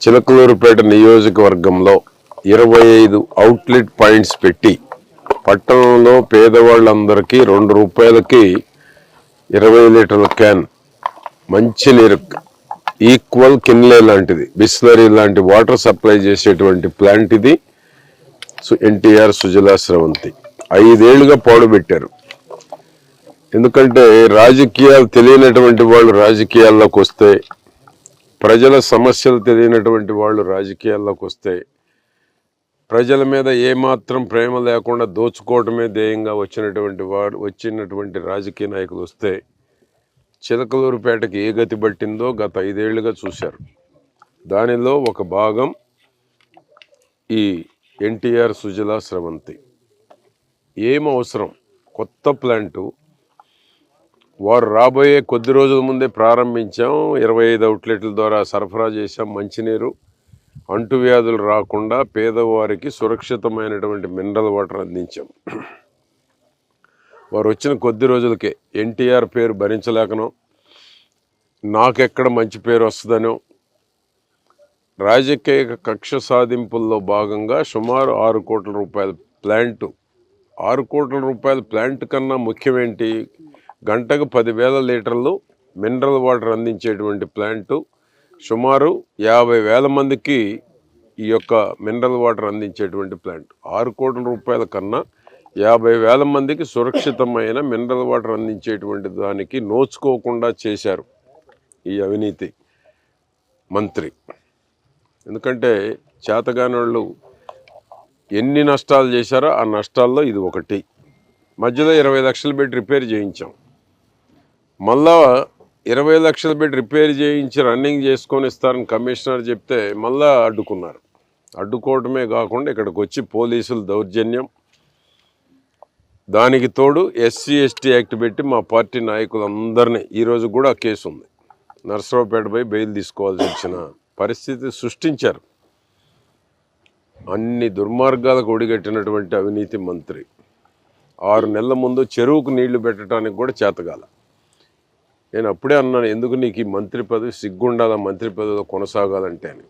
చిలకలూరుపేట నియోజకవర్గంలో 25 outlet points పెట్టి పట్టణంలో పేదవాళ్ళందరికీ ₹2కి 20 లీటర్ల క్యాన్ మంచినీరు ఈక్వల్ కిన్లే లాంటిది బిస్లరీ లాంటి వాటర్ సప్లై చేసేటువంటి ప్లాంట్ ఇది. ఎన్టీఆర్ సుజలా స్రవంతి 5 ఏళ్లుగా పాడుపెట్టారు. ఎందుకంటే రాజకీయాలు తెలియనటువంటి వాళ్ళు రాజకీయాల్లోకి వస్తే, ప్రజల సమస్యలు తెలియనటువంటి వాళ్ళు రాజకీయాల్లోకి వస్తే, ప్రజల మీద ఏమాత్రం ప్రేమ లేకుండా దోచుకోవటమే ధ్యేయంగా వచ్చినటువంటి రాజకీయ నాయకులు వస్తే చిలకలూరుపేటకి ఏ గతి పట్టిందో గత 5 ఏళ్లుగా చూశారు. దానిలో ఒక భాగం ఈ ఎన్టీఆర్ సుజలా స్రవంతి. ఏం అవసరం? కొత్త ప్లాంటు వారు రాబోయే కొద్ది రోజుల ముందే ప్రారంభించాం. 25 అవుట్లెట్ల ద్వారా సరఫరా చేశాం మంచినీరు. అంటువ్యాధులు రాకుండా పేదవారికి సురక్షితమైనటువంటి మినరల్ వాటర్ అందించాం. వారు వచ్చిన కొద్ది రోజులకే ఎన్టీఆర్ పేరు భరించలేకనో, నాకెక్కడ మంచి పేరు వస్తుందనో రాజకీయ కక్ష సాధింపుల్లో భాగంగా సుమారు 6 కోట్ల రూపాయల ప్లాంటు. 6 కోట్ల రూపాయల ప్లాంట్ కన్నా ముఖ్యమేంటి? గంటకు 10,000 లీటర్లు మినరల్ వాటర్ అందించేటువంటి ప్లాంటు. సుమారు 50,000 మందికి ఈ యొక్క మినరల్ వాటర్ అందించేటువంటి ప్లాంట్. 6 కోట్ల రూపాయల కన్నా 50,000 మందికి సురక్షితమైన మినరల్ వాటర్ అందించేటువంటి దానికి నోచుకోకుండా చేశారు ఈ అవినీతి మంత్రి. ఎందుకంటే చేతగానోళ్ళు ఎన్ని నష్టాలు చేశారో ఆ నష్టాల్లో ఇది ఒకటి. మధ్యలో 20 లక్షలు పెట్టి రిపేర్ చేయించాం. మళ్ళా 20 లక్షలు పెట్టి రిపేర్ చేయించి రన్నింగ్ చేసుకొని ఇస్తారని కమిషనర్ చెప్తే మళ్ళా అడ్డుకున్నారు. అడ్డుకోవటమే కాకుండా ఇక్కడికి వచ్చి పోలీసులు దౌర్జన్యం, దానికి తోడు SC ST యాక్ట్ పెట్టి మా పార్టీ నాయకులందరినీ, ఈరోజు కూడా కేసు ఉంది, నర్సరావుపేటపై బెయిల్ తీసుకోవాల్సి వచ్చిన పరిస్థితి సృష్టించారు. అన్ని దుర్మార్గాలకు ఒడిగట్టినటువంటి అవినీతి మంత్రి 6 నెలల ముందు చెరువుకు నీళ్లు పెట్టడానికి కూడా చేతగాల. నేను అప్పుడే అన్నాను, ఎందుకు నీకు ఈ మంత్రి పదవి, సిగ్గుండాల మంత్రి పదవిలో కొనసాగాలంటే అని.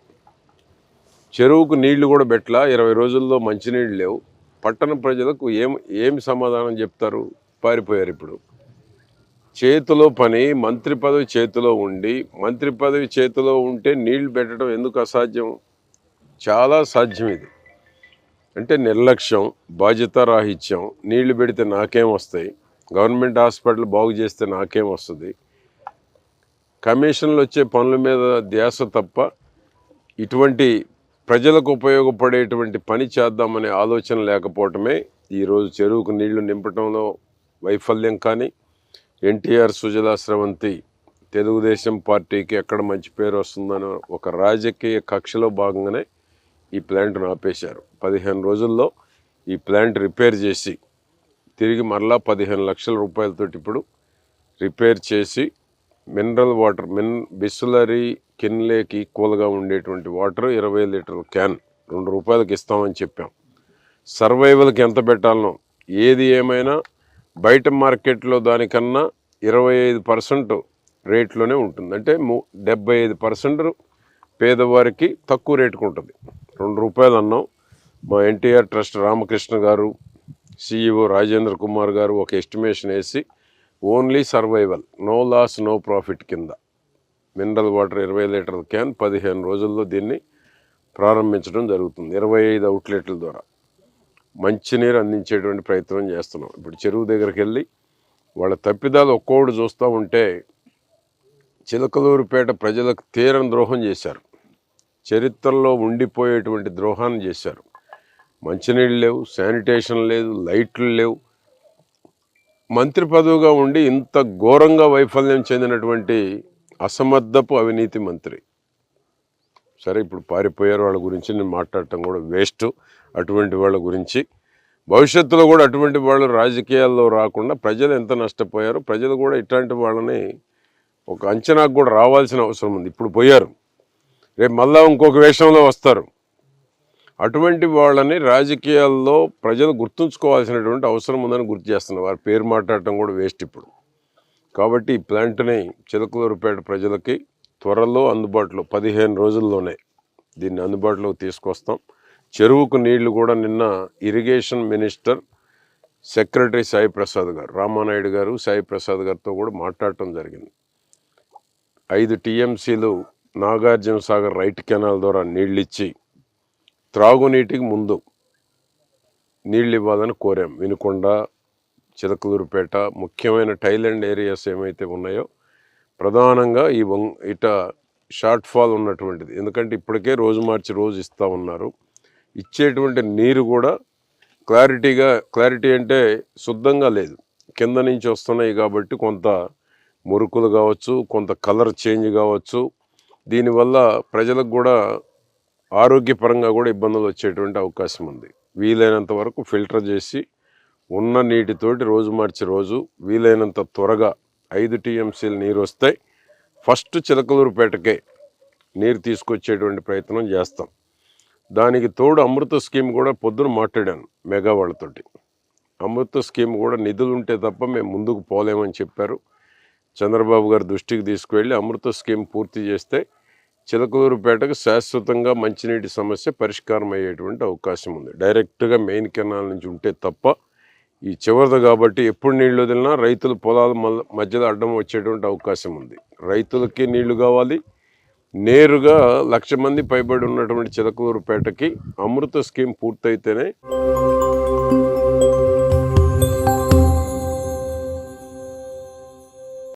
చెరువుకు నీళ్లు కూడా పెట్టలా. 20 రోజుల్లో మంచినీళ్ళు లేవు. పట్టణ ప్రజలకు ఏం సమాధానం చెప్తారు? పారిపోయారు. ఇప్పుడు చేతిలో పని, మంత్రి పదవి చేతిలో ఉండి, మంత్రి పదవి చేతిలో ఉంటే నీళ్లు పెట్టడం ఎందుకు అసాధ్యం? చాలా సాధ్యం. ఇది అంటే నిర్లక్ష్యం, బాధ్యతారాహిత్యం. నీళ్లు పెడితే నాకేం వస్తాయి, గవర్నమెంట్ హాస్పిటల్ బాగు చేస్తే నాకేం వస్తుంది, కమిషన్లు వచ్చే పనుల మీద ధ్యాస తప్ప ఇటువంటి ప్రజలకు ఉపయోగపడేటువంటి పని చేద్దామనే ఆలోచన లేకపోవటమే ఈరోజు చెరువుకు నీళ్లు నింపటంలో వైఫల్యం. కానీ ఎన్టీఆర్ సుజలా స్రవంతి తెలుగుదేశం పార్టీకి ఎక్కడ మంచి పేరు వస్తుందనో ఒక రాజకీయ కక్షలో భాగంగానే ఈ ప్లాంట్ను ఆపేశారు. 15 రోజుల్లో ఈ ప్లాంట్ రిపేర్ చేసి తిరిగి మరలా 15 లక్షల రూపాయలతోటి ఇప్పుడు రిపేర్ చేసి మినరల్ వాటర్, బిస్లరీ కిన్లేకి ఈక్వల్గా ఉండేటువంటి వాటర్ 20 లీటర్ల క్యాన్ ₹2కి ఇస్తామని చెప్పాం. సర్వైవల్కి ఎంత పెట్టాలనో, ఏది ఏమైనా బయట మార్కెట్లో దానికన్నా 25% రేట్లోనే ఉంటుంది. అంటే 75% పేదవారికి తక్కువ రేటుకు ఉంటుంది. ₹2 అన్నాం. మా ఎన్టీఆర్ ట్రస్ట్ రామకృష్ణ గారు, CEO రాజేంద్ర కుమార్ గారు ఒక ఎస్టిమేషన్ వేసి only survival, no loss no profit కింద మినరల్ వాటర్ 20 లీటర్ల క్యాన్ 15 రోజుల్లో దీన్ని ప్రారంభించడం జరుగుతుంది. 25 అవుట్లెట్ల ద్వారా మంచినీరు అందించేటువంటి ప్రయత్నం చేస్తున్నాం. ఇప్పుడు చెరువు దగ్గరికి వెళ్ళి వాళ్ళ తప్పిదాలు ఒక్కోడు చూస్తూ ఉంటే చిలకలూరుపేట ప్రజలకు తీరని ద్రోహం చేశారు. చరిత్రలో ఉండిపోయేటువంటి ద్రోహాన్ని చేశారు. మంచినీళ్ళు లేవు, శానిటేషన్ లేదు, లైట్లు లేవు. మంత్రి పదవిగా ఉండి ఇంత ఘోరంగా వైఫల్యం చెందినటువంటి అసమర్థపు అవినీతి మంత్రి. సరే, ఇప్పుడు పారిపోయారు, వాళ్ళ గురించి నేను మాట్లాడటం కూడా వేస్ట్. అటువంటి వాళ్ళ గురించి భవిష్యత్తులో కూడా అటువంటి వాళ్ళు రాజకీయాల్లో రాకుండా ప్రజలు ఎంత నష్టపోయారు, ప్రజలు కూడా ఇట్లాంటి వాళ్ళని ఒక అంచనాకు కూడా రావాల్సిన అవసరం ఉంది. ఇప్పుడు పోయారు, రేపు మళ్ళా ఇంకొక వేషంలో వస్తారు. అటువంటి వాళ్ళని రాజకీయాల్లో ప్రజలు గుర్తుంచుకోవాల్సినటువంటి అవసరం ఉందని గుర్తు చేస్తున్నారు. వారి పేరు మాట్లాడటం కూడా వేస్ట్ ఇప్పుడు. కాబట్టి ఈ ప్లాంట్ని చిలకలూరుపేట ప్రజలకి త్వరలో అందుబాటులో 15 రోజుల్లోనే దీన్ని అందుబాటులోకి తీసుకొస్తాం. చెరువుకు నీళ్లు కూడా నిన్న irrigation minister secretary Sai Prasad గారు, రామానాయుడు గారు సాయి ప్రసాద్ గారితో కూడా మాట్లాడటం జరిగింది. 5 టీఎంసీలు నాగార్జున సాగర్ రైట్ కెనాల్ ద్వారా నీళ్ళిచ్చి త్రాగునీటికి ముందు నీళ్ళు ఇవ్వాలని కోరాం. వినుకొండ, చిలకలూరుపేట ముఖ్యమైన టైలాండ్ ఏరియాస్ ఏమైతే ఉన్నాయో ప్రధానంగా ఈ షార్ట్ ఫాల్ ఉన్నటువంటిది. ఎందుకంటే ఇప్పటికే రోజు మార్చి రోజు ఇస్తూ ఉన్నారు. ఇచ్చేటువంటి నీరు కూడా క్లారిటీ అంటే శుద్ధంగా లేదు. కింద నుంచి వస్తున్నాయి కాబట్టి కొంత మురుకులు కావచ్చు, కొంత కలర్ చేంజ్ కావచ్చు. దీనివల్ల ప్రజలకు కూడా ఆరోగ్యపరంగా కూడా ఇబ్బందులు వచ్చేటువంటి అవకాశం ఉంది. వీలైనంత వరకు ఫిల్టర్ చేసి ఉన్న నీటితోటి రోజు మార్చి రోజు వీలైనంత త్వరగా 5 టీఎంసీలు నీరు వస్తాయి. ఫస్ట్ చిలకలూరుపేటకే నీరు తీసుకొచ్చేటువంటి ప్రయత్నం చేస్తాం. దానికి తోడు అమృత స్కీమ్ కూడా పొద్దున మాట్లాడాను మెగా వాళ్ళతోటి. అమృత స్కీమ్ కూడా నిధులు ఉంటే తప్ప మేము ముందుకు పోలేమని చెప్పారు. చంద్రబాబు గారి దృష్టికి తీసుకువెళ్ళి అమృత స్కీమ్ పూర్తి చేస్తే చిలకలూరుపేటకు శాశ్వతంగా మంచినీటి సమస్య పరిష్కారం అయ్యేటువంటి అవకాశం ఉంది. డైరెక్ట్గా మెయిన్ కెనాల్ నుంచి ఉంటే తప్ప ఈ చివరిది కాబట్టి ఎప్పుడు నీళ్లు వదిలినా రైతులు పొలాల మధ్యలో అడ్డం వచ్చేటువంటి అవకాశం ఉంది. రైతులకి నీళ్లు కావాలి. నేరుగా 1,00,000 మంది పైబడి ఉన్నటువంటి చిలకలూరుపేటకి అమృత స్కీమ్ పూర్తయితేనే